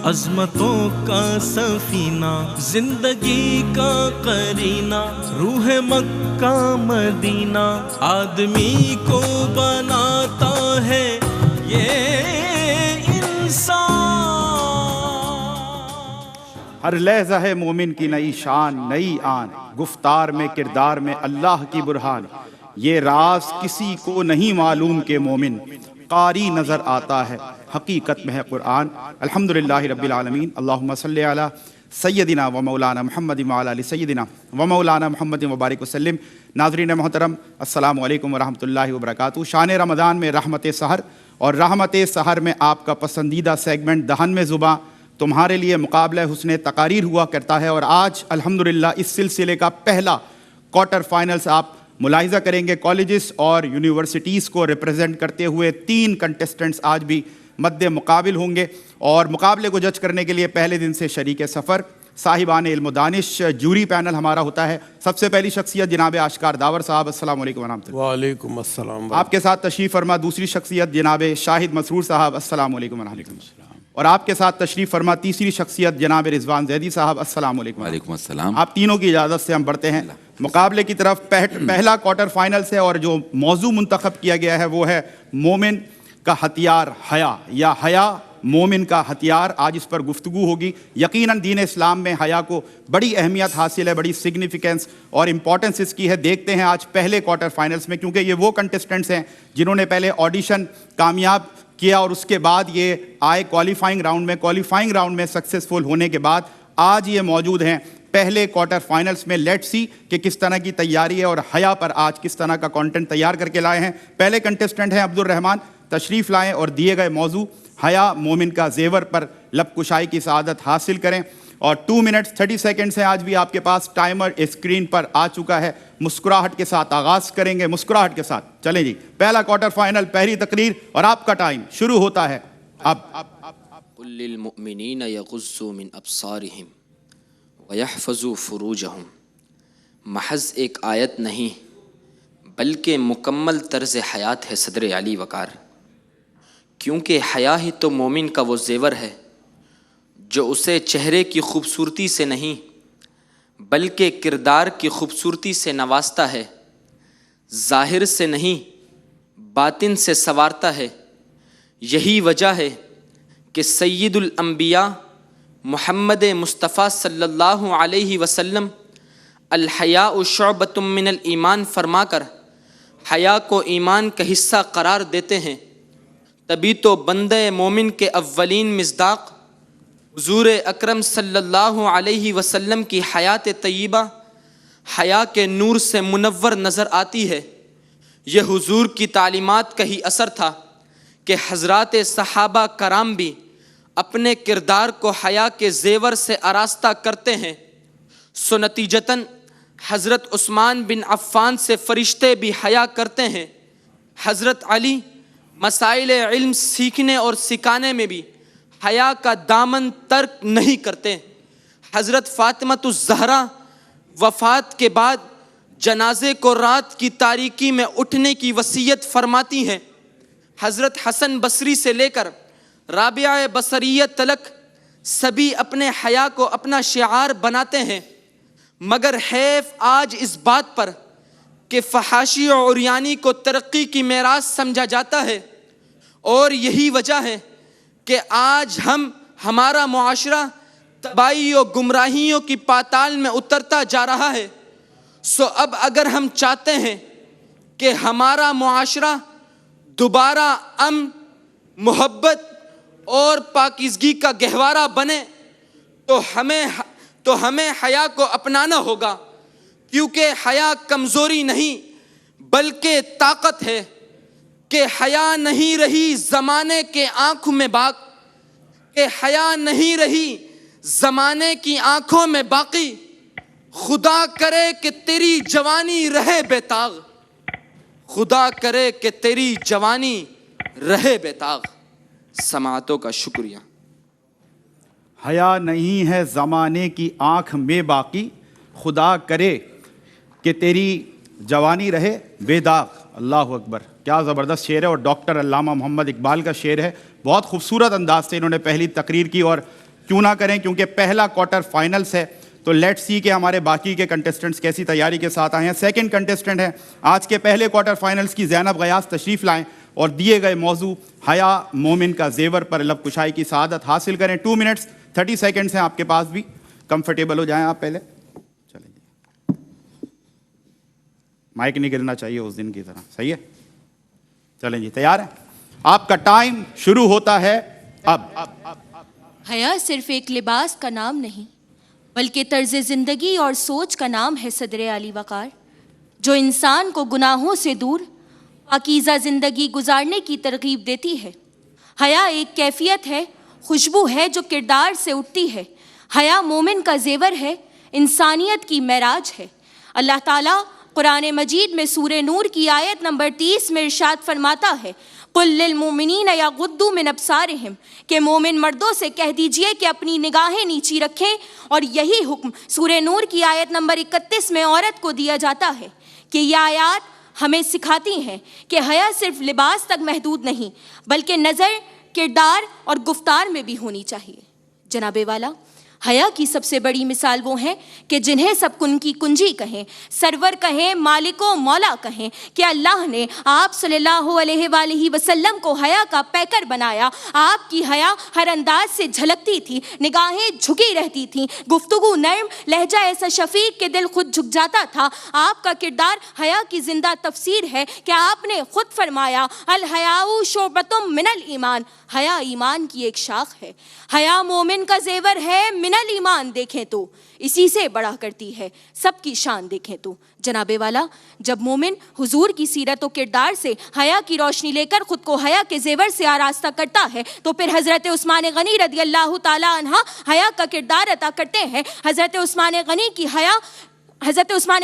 عظمتوں کا سفینہ، زندگی کا قرینہ، روح مکہ مدینہ، آدمی کو بناتا ہے یہ انسان۔ ہر لحظہ ہے مومن کی نئی شان نئی آن، گفتار میں کردار میں اللہ کی برہان، یہ راز کسی کو نہیں معلوم کہ مومن قاری نظر آتا ہے حقیقت میں ہے قرآن۔ الحمدللہ رب العالمین، اللہم صلی علی سیدنا و مولانا محمد وعلی آل سیدنا و مولانا محمد وبارک وسلم۔ ناظرین محترم، السلام علیکم ورحمۃ اللہ وبرکاتہ۔ شان رمضان میں رحمت سحر، اور رحمت سحر میں آپ کا پسندیدہ سیگمنٹ دہن میں زباں تمہارے لیے مقابلہ حسن تقاریر ہوا کرتا ہے، اور آج الحمدللہ اس سلسلے کا پہلا کوارٹر فائنلز آپ ملاحظہ کریں گے۔ کالجز اور یونیورسٹیز کو ریپرزینٹ کرتے ہوئے 3 کنٹسٹنٹس آج بھی مد مقابل ہوں گے، اور مقابلے کو جج کرنے کے لیے پہلے دن سے شریک سفر صاحبان علم و دانش جوری پینل ہمارا ہوتا ہے۔ سب سے پہلی شخصیت جناب اشکار داور صاحب، السلام علیکم ورحمۃ اللہ۔ وعلیکم السلام۔ آپ کے ساتھ تشریف فرما دوسری شخصیت جناب شاہد مسرور صاحب، السلام علیکم ورحمۃ اللہ۔ اور آپ کے ساتھ تشریف فرما تیسری شخصیت جناب رضوان زیدی صاحب، السلام علیکم۔ وعلیکم السلام۔ آپ تینوں کی اجازت سے ہم بڑھتے ہیں مقابلے کی طرف۔ پہلا کوارٹر فائنل سے، اور جو موضوع منتخب کیا گیا ہے وہ ہے مومن کا ہتھیار حیا، یا حیا مومن کا ہتھیار۔ آج اس پر گفتگو ہوگی۔ یقیناً دین اسلام میں حیا کو بڑی اہمیت حاصل ہے، بڑی سگنیفیکنس اور امپورٹنس اس کی ہے۔ دیکھتے ہیں آج پہلے کوارٹر فائنلز میں، کیونکہ یہ وہ کنٹسٹنٹس ہیں جنہوں نے پہلے آڈیشن کامیاب کیا اور اس کے بعد یہ آئے کوالیفائنگ راؤنڈ میں سکسیسفل ہونے کے بعد آج یہ موجود ہیں پہلے کوارٹر فائنلز میں۔ لیٹ سی کہ کس طرح کی تیاری ہے اور حیا پر آج کس طرح کا کنٹینٹ تیار کر کے لائے ہیں۔ پہلے کنٹسٹنٹ ہیں عبد الرحمان، تشریف لائیں اور دیے گئے موضوع حیا مومن کا زیور پر لب کشائی کی سعادت حاصل کریں۔ اور 2 منٹس 30 سیکنڈز ہیں آج بھی آپ کے پاس۔ ٹائمر اسکرین پر آ چکا ہے۔ مسکراہٹ کے ساتھ آغاز کریں گے، مسکراہٹ کے ساتھ۔ چلیں جی، پہلا کوارٹر فائنل، پہلی تقریر، اور آپ کا ٹائم شروع ہوتا ہے اب۔ قل للمؤمنین یغضوا من ابصارہم ویحفظوا فروجہم، محض ایک آیت نہیں بلکہ مکمل طرز حیات ہے صدر علی وقار، کیونکہ حیا ہی تو مومن کا وہ زیور ہے جو اسے چہرے کی خوبصورتی سے نہیں بلکہ کردار کی خوبصورتی سے نوازتا ہے، ظاہر سے نہیں باطن سے سنوارتا ہے۔ یہی وجہ ہے کہ سید الانبیاء محمد مصطفیٰ صلی اللہ علیہ وسلم الحیاء شعبۃ من الایمان فرما کر حیا کو ایمان کا حصہ قرار دیتے ہیں۔ تبھی تو بندہ مومن کے اولین مصداق حضور اکرم صلی اللہ علیہ وسلم کی حیات طیبہ حیا کے نور سے منور نظر آتی ہے۔ یہ حضور کی تعلیمات کا ہی اثر تھا کہ حضرات صحابہ کرام بھی اپنے کردار کو حیا کے زیور سے آراستہ کرتے ہیں۔ سو نتیجتاً حضرت عثمان بن عفان سے فرشتے بھی حیا کرتے ہیں۔ حضرت علی مسائل علم سیکھنے اور سکھانے میں بھی حیا کا دامن ترک نہیں کرتے۔ حضرت فاطمۃ الزہرا وفات کے بعد جنازے کو رات کی تاریکی میں اٹھنے کی وصیت فرماتی ہیں۔ حضرت حسن بصری سے لے کر رابعہ بصریہ تلک سبھی اپنے حیا کو اپنا شعار بناتے ہیں، مگر حیف آج اس بات پر کہ فحاشی و عریانی کو ترقی کی میراث سمجھا جاتا ہے، اور یہی وجہ ہے کہ آج ہمارا معاشرہ تباہی و گمراہیوں کی پاتال میں اترتا جا رہا ہے۔ سو اب اگر ہم چاہتے ہیں کہ ہمارا معاشرہ دوبارہ امن، محبت اور پاکیزگی کا گہوارہ بنے تو ہمیں حیا کو اپنانا ہوگا، کیونکہ حیا کمزوری نہیں بلکہ طاقت ہے۔ کہ حیا نہیں رہی زمانے کے آنکھوں میں کہ حیا نہیں رہی زمانے کی آنکھوں میں باقی، خدا کرے کہ تیری جوانی رہے بے داغ، خدا کرے کہ تیری جوانی رہے بے داغ۔ سماعتوں کا شکریہ۔ حیا نہیں ہے زمانے کی آنکھ میں باقی، خدا کرے کہ تیری جوانی رہے بے داغ۔ اللہ اکبر، کیا زبردست شعر ہے، اور ڈاکٹر علامہ محمد اقبال کا شعر ہے۔ بہت خوبصورت انداز سے انہوں نے پہلی تقریر کی، اور کیوں نہ کریں کیونکہ پہلا کوارٹر فائنلس ہے. تو لیٹ سی کہ ہمارے باقی کے کنٹسٹنٹس کیسی تیاری کے ساتھ آئے ہیں. سیکنڈ کنٹسٹنٹ ہے آج کے پہلے کوارٹر فائنلس کی زینب غیاث, تشریف لائیں اور دیے گئے موضوع حیا مومن کا زیور پر لب کشائی کی سعادت حاصل کریں. 2 منٹس 30 سیکنڈس ہیں آپ کے پاس بھی, کمفرٹیبل ہو جائیں آپ پہلے. چلیں جی, مائک نہیں گرنا چاہیے اس دن کی طرح, صحیح ہے. چلیں جی, تیار ہیں؟ آپ کا ٹائم شروع ہوتا ہے اب. حیا صرف ایک لباس کا نام نہیں بلکہ طرز زندگی اور سوچ کا نام ہے صدر عالی وقار, جو انسان کو گناہوں سے دور پاکیزہ زندگی گزارنے کی ترغیب دیتی ہے. حیا ایک کیفیت ہے, خوشبو ہے جو کردار سے اٹھتی ہے. حیا مومن کا زیور ہے, انسانیت کی معراج ہے. اللہ تعالیٰ قرآن مجید میں سورہ نور کی آیت نمبر 30 میں ارشاد فرماتا ہے, قل للمؤمنین یغضوا من ابصارہم, کہ مومن مردوں سے کہہ دیجئے کہ اپنی نگاہیں نیچی رکھیں. اور یہی حکم سورہ نور کی آیت نمبر 31 میں عورت کو دیا جاتا ہے. کہ یہ آیات ہمیں سکھاتی ہیں کہ حیا صرف لباس تک محدود نہیں بلکہ نظر, کردار اور گفتار میں بھی ہونی چاہیے. جناب والا, حیا کی سب سے بڑی مثال وہ ہیں کہ جنہیں سب کن کی کنجی کہیں, سرور کہیں, مالک و مولا کہیں, کہ اللہ نے آپ صلی اللہ علیہ وآلہ وسلم کو حیا کا پیکر بنایا. آپ کی حیا ہر انداز سے جھلکتی تھی, نگاہیں جھکی رہتی تھیں, گفتگو نرم, لہجہ ایسا شفیق کہ دل خود جھک جاتا تھا. آپ کا کردار حیا کی زندہ تفسیر ہے کہ آپ نے خود فرمایا, الحیاء شعبۃ من الایمان, حیا ایمان کی ایک شاخ ہے. حیا مومن کا زیور ہے من الایمان, دیکھیں تو اسی سے بڑا کرتی ہے سب کی شان. دیکھیں تو جناب والا, جب مومن حضور کی سیرت و کردار سے حیا کی روشنی لے کر خود کو حیا کے زیور سے آراستہ کرتا ہے تو پھر حضرت عثمان غنی رضی اللہ تعالی عنہ حیا کا کردار عطا کرتے ہیں. حضرت عثمان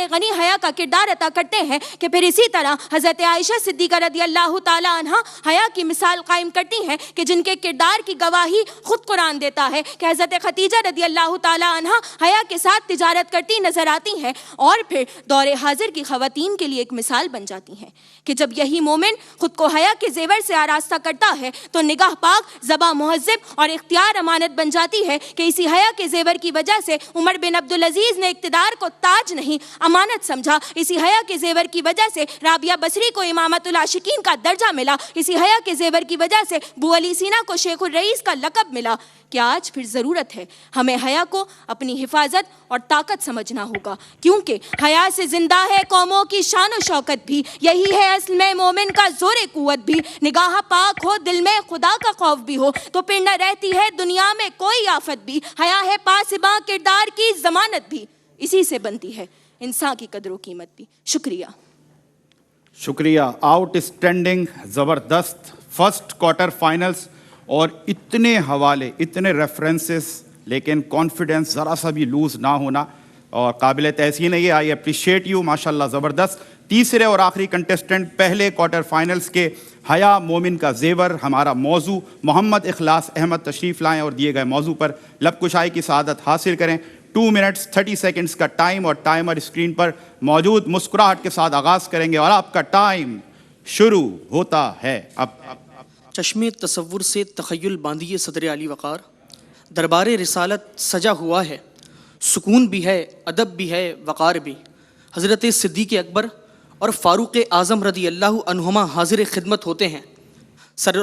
غنی حیا کا کردار عطا کرتے ہیں کہ پھر اسی طرح حضرت عائشہ صدیقہ رضی اللہ تعالی عنہ حیا کی مثال قائم کرتی ہیں کہ جن کے کردار کی گواہی خود قرآن دیتا ہے کہ حضرت خدیجہ رضی اللہ تعالی عنہ حیا کے ساتھ تجارت کرتی نظر آتی ہیں اور پھر دور حاضر کی خواتین کے لیے ایک مثال بن جاتی ہیں کہ جب یہی مومن خود کو حیا کے زیور سے آراستہ کرتا ہے تو نگاہ پاک, زباں مہذب اور اختیار امانت بن جاتی ہے. کہ اسی حیا کے زیور کی وجہ سے عمر بن عبدالعزیز نے اقتدار کو تاج نہیں امانت سمجھا. اسی حیا کے زیور کی وجہ سے رابعہ بصری کو امامت العاشقین کا درجہ ملا. اسی حیا کے زیور کی وجہ سے ابو علی سینا کو شیخ الرئیس کا لقب ملا. کہ آج پھر ضرورت ہے ہمیں حیا کو اپنی حفاظت اور طاقت سمجھنا ہوگا, کیونکہ حیا سے زندہ ہے قوموں کی شان و شوکت بھی. یہی ہے اصل میں مومن کا زور قوت بھی. نگاہ پاک ہو, دل میں خدا کا خوف بھی ہو, تو پھر نہ رہتی ہے دنیا میں کوئی آفت بھی. حیا ہے پاسباں کردار کی ضمانت بھی, اسی سے بنتی ہے انسان کی قدر و قیمت بھی. شکریہ. شکریہ. آؤٹ اسٹینڈنگ, زبردست فرسٹ کوارٹر فائنلس, اور اتنے حوالے, اتنے ریفرنسز, لیکن کانفیڈنس ذرا سا بھی لوز نہ ہونا اور قابل تحسین ہے. یہ آئی اپریشیٹ یو, ماشاءاللہ زبردست. تیسرے اور آخری کنٹسٹنٹ پہلے کوارٹر فائنلس کے, حیا مومن کا زیور, ہمارا موضوع. محمد اخلاص احمد تشریف لائیں اور دیے گئے موضوع پر لب کشائی کی سعادت حاصل کریں. 2 منٹس 30 سیکنڈس کا ٹائم, اور ٹائمر اسکرین پر موجود. مسکراہٹ کے ساتھ آغاز کریں گے اور آپ کا ٹائم شروع ہوتا ہے اب. چشم تصور سے تخیل باندھیے صدر علی وقار, دربار رسالت سجا ہوا ہے, سکون بھی ہے, ادب بھی ہے, وقار بھی. حضرت صدیق اکبر اور فاروق اعظم رضی اللہ عنہما حاضر خدمت ہوتے ہیں.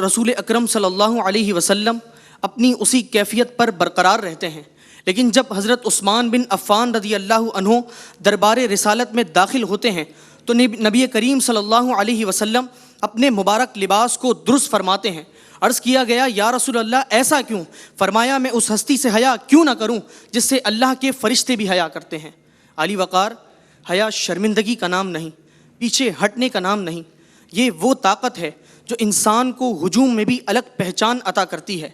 رسول اکرم صلی اللہ علیہ وسلم اپنی اسی کیفیت پر برقرار رہتے ہیں, لیکن جب حضرت عثمان بن عفان رضی اللہ عنہ دربار رسالت میں داخل ہوتے ہیں تو نبی کریم صلی اللہ علیہ وسلم اپنے مبارک لباس کو درست فرماتے ہیں. عرض کیا گیا, یا رسول اللہ ایسا کیوں؟ فرمایا, میں اس ہستی سے حیا کیوں نہ کروں جس سے اللہ کے فرشتے بھی حیا کرتے ہیں. علی وقار, حیا شرمندگی کا نام نہیں, پیچھے ہٹنے کا نام نہیں. یہ وہ طاقت ہے جو انسان کو ہجوم میں بھی الگ پہچان عطا کرتی ہے.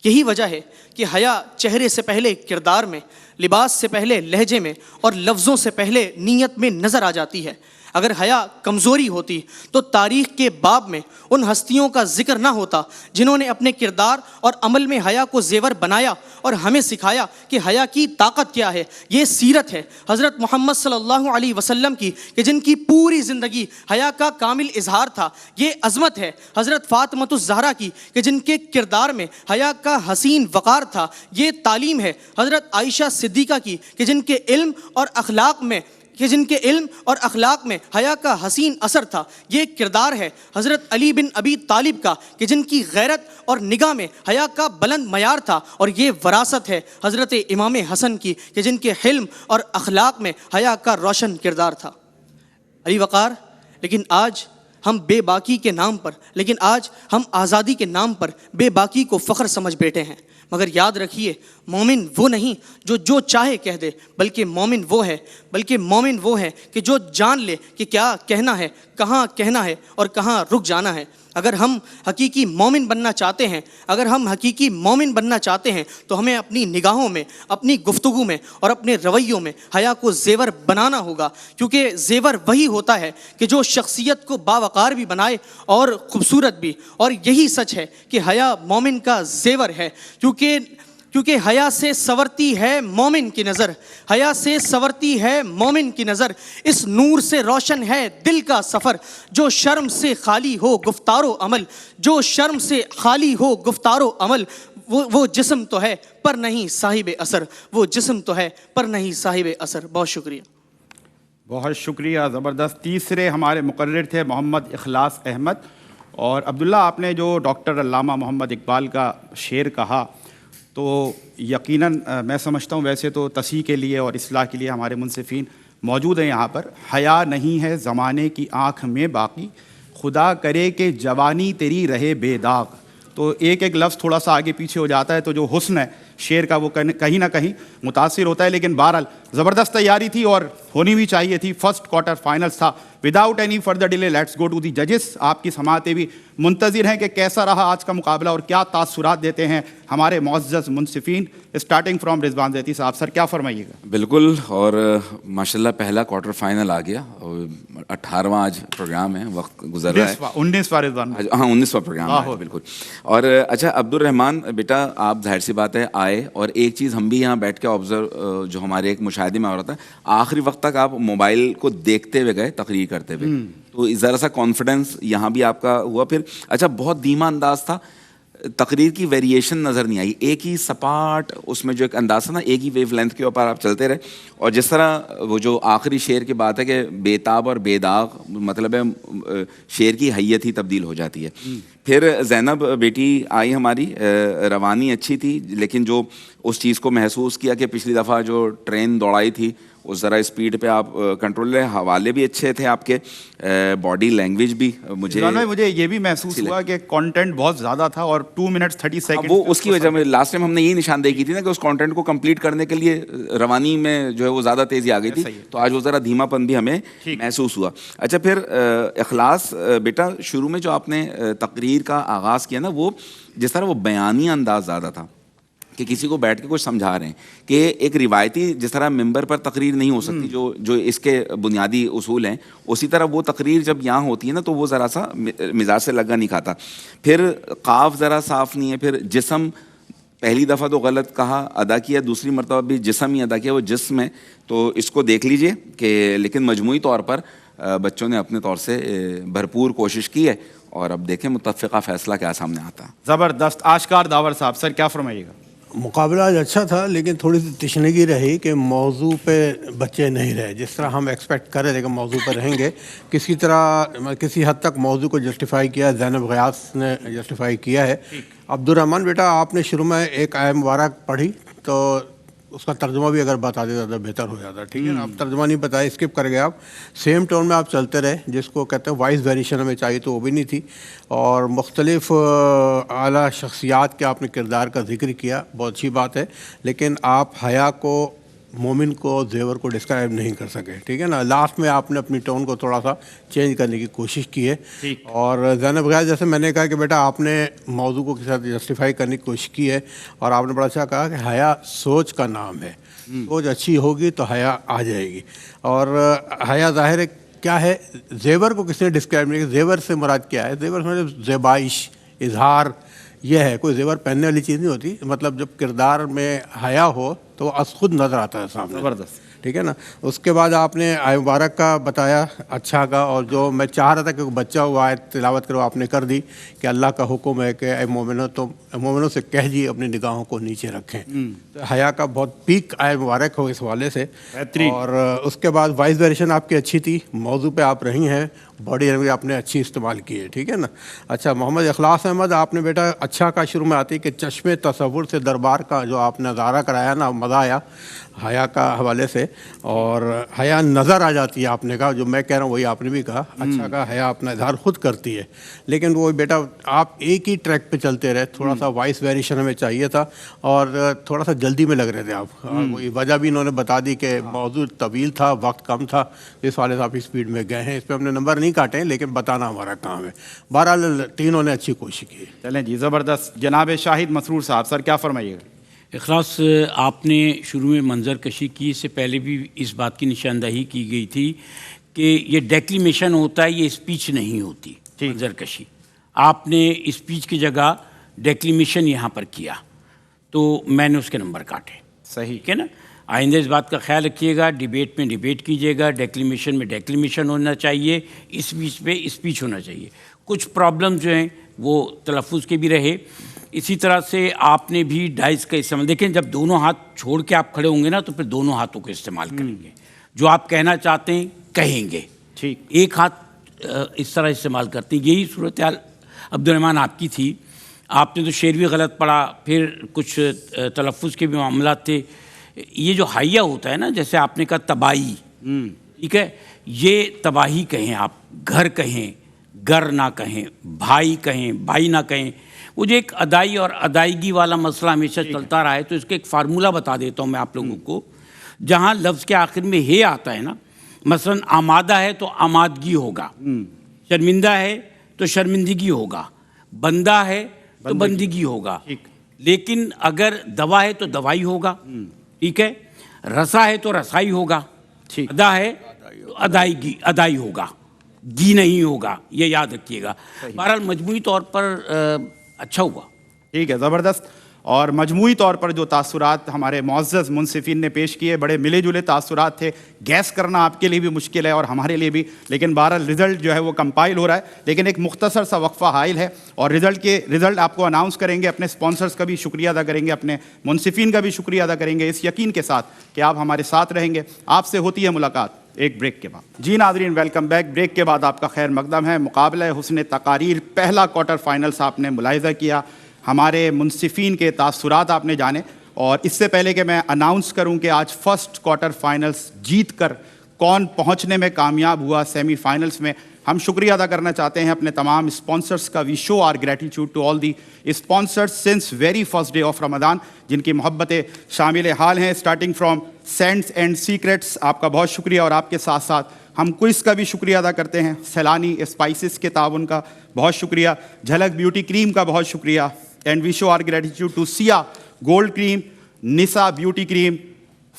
یہی وجہ ہے کہ حیا چہرے سے پہلے کردار میں, لباس سے پہلے لہجے میں اور لفظوں سے پہلے نیت میں نظر آ جاتی ہے. اگر حیا کمزوری ہوتی تو تاریخ کے باب میں ان ہستیوں کا ذکر نہ ہوتا جنہوں نے اپنے کردار اور عمل میں حیا کو زیور بنایا اور ہمیں سکھایا کہ حیا کی طاقت کیا ہے. یہ سیرت ہے حضرت محمد صلی اللہ علیہ وسلم کی کہ جن کی پوری زندگی حیا کا کامل اظہار تھا. یہ عظمت ہے حضرت فاطمۃ الزہرا کی کہ جن کے کردار میں حیا کا حسین وقار تھا. یہ تعلیم ہے حضرت عائشہ صدیقہ کی کہ جن کے علم اور اخلاق میں حیا کا حسین اثر تھا. یہ کردار ہے حضرت علی بن ابی طالب کا کہ جن کی غیرت اور نگاہ میں حیا کا بلند معیار تھا. اور یہ وراثت ہے حضرت امام حسن کی کہ جن کے حلم اور اخلاق میں حیا کا روشن کردار تھا. علی وقار، لیکن آج ہم بے باکی کے نام پر، لیکن آج ہم آزادی کے نام پر بے باکی کو فخر سمجھ بیٹھے ہیں. مگر یاد رکھیے، مومن وہ نہیں جو چاہے کہہ دے، بلکہ مومن وہ ہے کہ جو جان لے کہ کیا کہنا ہے، کہاں کہنا ہے اور کہاں رک جانا ہے. اگر ہم حقیقی مومن بننا چاہتے ہیں تو ہمیں اپنی نگاہوں میں، اپنی گفتگو میں اور اپنے رویوں میں حیا کو زیور بنانا ہوگا. کیونکہ زیور وہی ہوتا ہے کہ جو شخصیت کو باوقار بھی بنائے اور خوبصورت بھی. اور یہی سچ ہے کہ حیا مومن کا زیور ہے. کیونکہ حیا سے سنورتی ہے مومن کی نظر، اس نور سے روشن ہے دل کا سفر. جو شرم سے خالی ہو گفتار و عمل، وہ جسم تو ہے پر نہیں صاحب اثر. بہت شکریہ. بہت شکریہ، زبردست. تیسرے ہمارے مقرر تھے محمد اخلاص احمد. اور عبداللہ، آپ نے جو ڈاکٹر علامہ محمد اقبال کا شعر کہا تو یقیناً میں سمجھتا ہوں ویسے تو تصحیح کے لیے اور اصلاح کے لیے ہمارے منصفین موجود ہیں یہاں پر. حیا نہیں ہے زمانے کی آنکھ میں باقی، خدا کرے کہ جوانی تیری رہے بے داغ. تو ایک لفظ تھوڑا سا آگے پیچھے ہو جاتا ہے تو جو حسن ہے شعر کا وہ کہیں نہ کہیں متاثر ہوتا ہے. لیکن بہرحال زبردست تیاری تھی اور ہونی بھی چاہیے تھی. فرسٹ کوارٹر فائنلز تھا. Without any further delay let's go to the ججز. آپ کی سماعتیں بھی منتظر ہیں کہ کیسا رہا آج کا مقابلہ اور کیا تاثرات دیتے ہیں ہمارے معزز منصفین. اسٹارٹنگ فرام رضوان زیتی صاحب. سر کیا فرمائیے گا؟ بالکل، اور ماشاءاللہ پہلا کوارٹر فائنل آ گیا. 18واں آج پروگرام ہے، وقت گزر رہا ہے. 19واں رضوان. ہاں 19واں پروگرام ہے بالکل. اور اچھا عبد الرحمان بیٹا، آپ ظاہر سی بات ہے آئے، اور ایک چیز ہم بھی یہاں بیٹھ کے آبزرو جو ہمارے ایک مشاہدے میں ہو رہا تھا، آخری وقت تک آپ موبائل کو دیکھتے ہوئے گئے تقریر کرتے ہوئے، تو ذرا سا کانفیڈنس یہاں بھی آپ کا ہوا. پھر اچھا بہت دھیما انداز تھا، تقریر کی ویریشن نظر نہیں آئی، ایک ہی سپاٹ اس میں جو ایک انداز تھا نا، ایک ہی ویو لینتھ کے اوپر آپ چلتے رہے. اور جس طرح وہ جو آخری شعر کی بات ہے کہ بے تاب اور بے داغ، مطلب ہے شعر کی حیت ہی تبدیل ہو جاتی ہے. پھر زینب بیٹی آئی ہماری، روانی اچھی تھی، لیکن جو اس چیز کو محسوس کیا کہ پچھلی دفعہ جو ٹرین دوڑائی تھی اس ذرا اسپیڈ پہ آپ کنٹرول رہے. حوالے بھی اچھے تھے آپ کے، باڈی لینگویج بھی مجھے یہ بھی محسوس ہوا کہ کانٹینٹ بہت زیادہ تھا اور 2 منٹ 30 سیکنڈ. وہ اس کی وجہ میں لاسٹ ٹائم ہم نے یہی نشاندہی کی تھی نا کہ اس کانٹینٹ کو کمپلیٹ کرنے کے لیے روانی میں جو ہے وہ زیادہ تیزی آ گئی تھی، تو آج وہ ذرا دھیما پن بھی ہمیں محسوس ہوا. اچھا پھر اخلاص بیٹا، شروع میں جو آپ نے تقریر کا آغاز کیا نا، وہ جس طرح وہ بیانی انداز زیادہ تھا کہ کسی کو بیٹھ کے کچھ سمجھا رہے ہیں، کہ ایک روایتی جس طرح ممبر پر تقریر نہیں ہو سکتی جو اس کے بنیادی اصول ہیں، اسی طرح وہ تقریر جب یہاں ہوتی ہے نا تو وہ ذرا سا مزاج سے لگا نہیں کھاتا. پھر قاف ذرا صاف نہیں ہے. پھر جسم پہلی دفعہ تو غلط کہا، ادا کیا، دوسری مرتبہ بھی جسم ہی ادا کیا، وہ جسم ہے. تو اس کو دیکھ لیجئے کہ لیکن مجموعی طور پر بچوں نے اپنے طور سے بھرپور کوشش کی ہے، اور اب دیکھیں متفقہ فیصلہ کیا سامنے آتا ہے. زبردست. آشکار داور صاحب، سر کیا فرمائیے گا؟ مقابلہ آج اچھا تھا، لیکن تھوڑی سی تشنگی رہی کہ موضوع پہ بچے نہیں رہے جس طرح ہم ایکسپیکٹ کر رہے تھے کہ موضوع پہ رہیں گے. کسی حد تک موضوع کو جسٹیفائی کیا، زینب غیاث نے جسٹیفائی کیا ہے. عبد الرحمان بیٹا، آپ نے شروع میں ایک آیت مبارک پڑھی تو اس کا ترجمہ بھی اگر بتا دیتا تو بہتر ہو جاتا. ٹھیک ہے نا، آپ ترجمہ نہیں بتائے، اسکپ کر گئے آپ. سیم ٹون میں آپ چلتے رہے، جس کو کہتے ہیں وائس ویریشن ہمیں چاہیے تو وہ بھی نہیں تھی. اور مختلف اعلیٰ شخصیات کے آپ نے کردار کا ذکر کیا، بہت اچھی بات ہے. لیکن آپ حیا کو، مومن کو، زیور کو ڈسکرائب نہیں کر سکے. ٹھیک ہے نا، لاسٹ میں آپ نے اپنی ٹون کو تھوڑا سا چینج کرنے کی کوشش کی ہے. اور زینب غیاث، جیسے میں نے کہا کہ بیٹا آپ نے موضوع کو کے ساتھ جسٹیفائی کرنے کی کوشش کی ہے، اور آپ نے بڑا اچھا کہا کہ حیا سوچ کا نام ہے. سوچ اچھی ہوگی تو حیا آ جائے گی. اور حیا ظاہر ہے کیا ہے زیور کو کس نے ڈسکرائب نہیں کیا؟ زیور سے مراد کیا ہے؟ زیور سے زیبائش، اظہار، یہ ہے. کوئی زیور پہننے والی چیز نہیں ہوتی. مطلب جب کردار میں حیا ہو تو وہ از خود نظر آتا ہے سامنے. زبردست. ٹھیک ہے نا. اس کے بعد آپ نے آئے مبارک کا بتایا اچھا کا، اور جو میں چاہ رہا تھا کہ بچہ ہوا آیت تلاوت کرو آپ نے کر دی کہ اللہ کا حکم ہے کہ اے مومنوں تم مومنوں سے کہہ جی اپنی نگاہوں کو نیچے رکھیں. تو حیا کا بہت پیک آئے مبارک ہو اس حوالے سے. اور اس کے بعد وائس ویریشن آپ کی اچھی تھی، موضوع پہ آپ رہی ہیں، باڈی لینگویج آپ نے اچھی استعمال کی ہے. ٹھیک ہے نا. اچھا محمد اخلاص احمد آپ نے بیٹا اچھا کا شروع میں آتی کہ چشم تصور سے دربار کا جو آپ نے نظارہ کرایا نا، مزہ آیا حیا کا حوالے سے. اور حیا نظر آ جاتی ہے آپ نے کہا، جو میں کہہ رہا ہوں وہی آپ نے بھی کہا. اچھا کا حیا اپنا اظہار خود کرتی ہے، لیکن وہ بیٹا آپ ایک ہی ٹریک پہ چلتے رہے. تھوڑا سا وائس ویریشن ہمیں چاہیے تھا اور تھوڑا سا جلدی میں لگ رہے تھے آپ. وہی وجہ بھی انہوں نے بتا دی کہ موضوع طویل تھا، وقت کم تھا، اس والے سے آپ اسپیڈ میں گئے ہیں. اس پہ ہم نے نمبر نہیں کاٹے لیکن بتانا ہمارا کام ہے. بہرحال تینوں نے اچھی کوشش کی. چلیں جی زبردست. جناب شاہد مسرور صاحب سر کیا فرمائیے گا؟ اخلاص آپ نے شروع میں منظر کشی کی، اس سے پہلے بھی اس بات کی نشاندہی کی گئی تھی کہ یہ ڈیکلیمیشن ہوتا ہے، یہ اسپیچ نہیں ہوتی منظر کشی. آپ نے اسپیچ کی جگہ ڈیکلیمیشن یہاں پر کیا تو میں نے اس کے نمبر کاٹے. صحیح. ٹھیک ہے نا. آئندہ اس بات کا خیال رکھیے گا، ڈیبیٹ میں ڈیبیٹ کیجیے گا، ڈیکلیمیشن میں ڈیکلیمیشن ہونا چاہیے، اسپیچ پہ اسپیچ ہونا چاہیے. کچھ پرابلم جو ہیں وہ تلفظ کے بھی رہے. اسی طرح سے آپ نے بھی ڈائز کا استعمال، دیکھیں جب دونوں ہاتھ چھوڑ کے آپ کھڑے ہوں گے نا تو پھر دونوں ہاتھوں کو استعمال کریں گے. جو آپ کہنا چاہتے ہیں کہیں گے. ٹھیک. ایک ہاتھ اس طرح استعمال کرتے ہیں. یہی صورتحال عبدالرحمٰن آپ کی تھی. آپ نے تو شعر بھی غلط پڑھا، پھر کچھ تلفظ کے بھی معاملات تھے. یہ جو حیا ہوتا ہے نا، جیسے آپ نے کہا تباہی، ٹھیک ہے، یہ تباہی کہیں، آپ گھر کہیں، گر نہ کہیں، بھائی کہیں، بھائی نہ کہیں. وہ جو ایک ادائی اور ادائیگی والا مسئلہ ہمیشہ چلتا رہا ہے، تو اس کا ایک فارمولہ بتا دیتا ہوں میں آپ لوگوں کو. جہاں لفظ کے آخر میں ہے آتا ہے نا، مثلا آمادہ ہے تو آمادگی ہوگا، شرمندہ ہے تو شرمندگی ہوگا، بندہ ہے تو بندگی ہوگا. لیکن اگر دوا ہے تو دوائی ہوگا. ٹھیک ہے. رسا ہے تو رسائی ہوگا. ادا ہے تو ادائی ہوگا، گی نہیں ہوگا. یہ یاد رکھیے گا. بہرحال مجموعی طور پر اچھا ہوا. ٹھیک ہے زبردست. اور مجموعی طور پر جو تاثرات ہمارے معزز منصفین نے پیش کیے بڑے ملے جلے تاثرات تھے. گیس کرنا آپ کے لیے بھی مشکل ہے اور ہمارے لیے بھی، لیکن بہرحال رزلٹ جو ہے وہ کمپائل ہو رہا ہے. لیکن ایک مختصر سا وقفہ حائل ہے اور رزلٹ آپ کو اناؤنس کریں گے. اپنے سپانسرز کا بھی شکریہ ادا کریں گے، اپنے منصفین کا بھی شکریہ ادا کریں گے، اس یقین کے ساتھ کہ آپ ہمارے ساتھ رہیں گے. آپ سے ہوتی ہے ملاقات ایک بریک کے بعد. جی ناظرین ویلکم بیک. بریک کے بعد آپ کا خیر مقدم ہے. مقابلہ حسن تقاریر پہلا کوارٹر فائنلز آپ نے ملاحظہ کیا. ہمارے منصفین کے تاثرات آپ نے جانے. اور اس سے پہلے کہ میں اناؤنس کروں کہ آج فرسٹ کوارٹر فائنلز جیت کر کون پہنچنے میں کامیاب ہوا سیمی فائنلز میں، ہم شکریہ ادا کرنا چاہتے ہیں اپنے تمام اسپانسرز کا. We show our gratitude to all the sponsors since very first day of Ramzan, جن کی محبتیں شامل حال ہیں. Starting from Saints and Secrets, آپ کا بہت شکریہ. اور آپ کے ساتھ ساتھ ہم کوئز کا بھی شکریہ ادا کرتے ہیں. سیلانی اسپائسز کے تعاون کا بہت شکریہ. جھلک بیوٹی کریم کا بہت شکریہ. And we show our gratitude to Sia gold cream, Nisa beauty cream,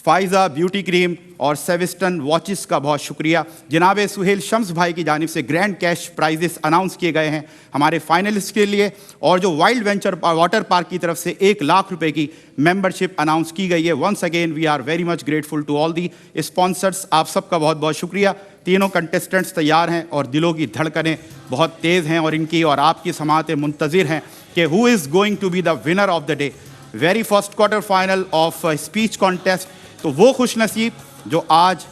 Faiza beauty cream اور سیوسٹن واچز کا بہت شکریہ. جناب سہیل شمس بھائی کی جانب سے گرینڈ کیش پرائزز اناؤنس کیے گئے ہیں ہمارے فائنلسٹ کے لیے. اور جو وائلڈ وینچر واٹر پارک کی طرف سے 1 لاکھ روپے کی ممبرشپ اناؤنس کی گئی ہے. Once again we are very much grateful to all the sponsors. آپ سب کا بہت بہت شکریہ. تینوں کنٹیسٹنٹس تیار ہیں اور دلوں کی دھڑکنیں بہت تیز ہیں اور ان کی اور آپ کی سماعتیں منتظر ہیں کہ who is going to be the winner of the day. Very first quarter final of speech contest. تو وہ خوش نصیب جو آج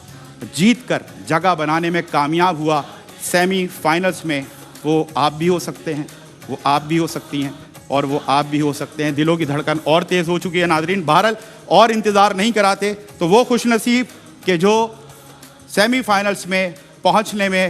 جیت کر جگہ بنانے میں کامیاب ہوا سیمی فائنلز میں، وہ آپ بھی ہو سکتے ہیں، وہ آپ بھی ہو سکتی ہیں اور وہ آپ بھی ہو سکتے ہیں. دلوں کی دھڑکن اور تیز ہو چکی ہے ناظرین. بہرحال اور انتظار نہیں کراتے تو وہ خوش نصیب کہ جو سیمی فائنلز میں پہنچنے میں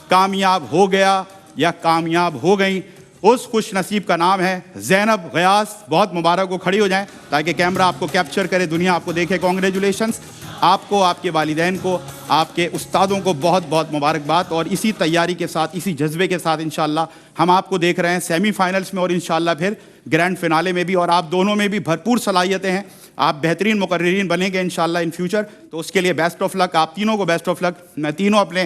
کامیاب ہو گیا یا کامیاب ہو گئیں، اس خوش نصیب کا نام ہے زینب غیاث. بہت مبارک ہو، کھڑی ہو جائیں تاکہ کیمرہ آپ کو کیپچر کرے، دنیا آپ کو دیکھے. کانگریچولیشنز آپ کو، آپ کے والدین کو، آپ کے استادوں کو بہت بہت مبارکباد. اور اسی تیاری کے ساتھ، اسی جذبے کے ساتھ انشاءاللہ ہم آپ کو دیکھ رہے ہیں سیمی فائنلز میں اور انشاءاللہ پھر گرینڈ فنالے میں بھی. اور آپ دونوں میں بھی بھرپور صلاحیتیں ہیں، آپ بہترین مقررین بنیں گے انشاءاللہ ان فیوچر. تو اس کے لیے بیسٹ آف لک. آپ تینوں کو بیسٹ آف لک. میں تینوں اپنے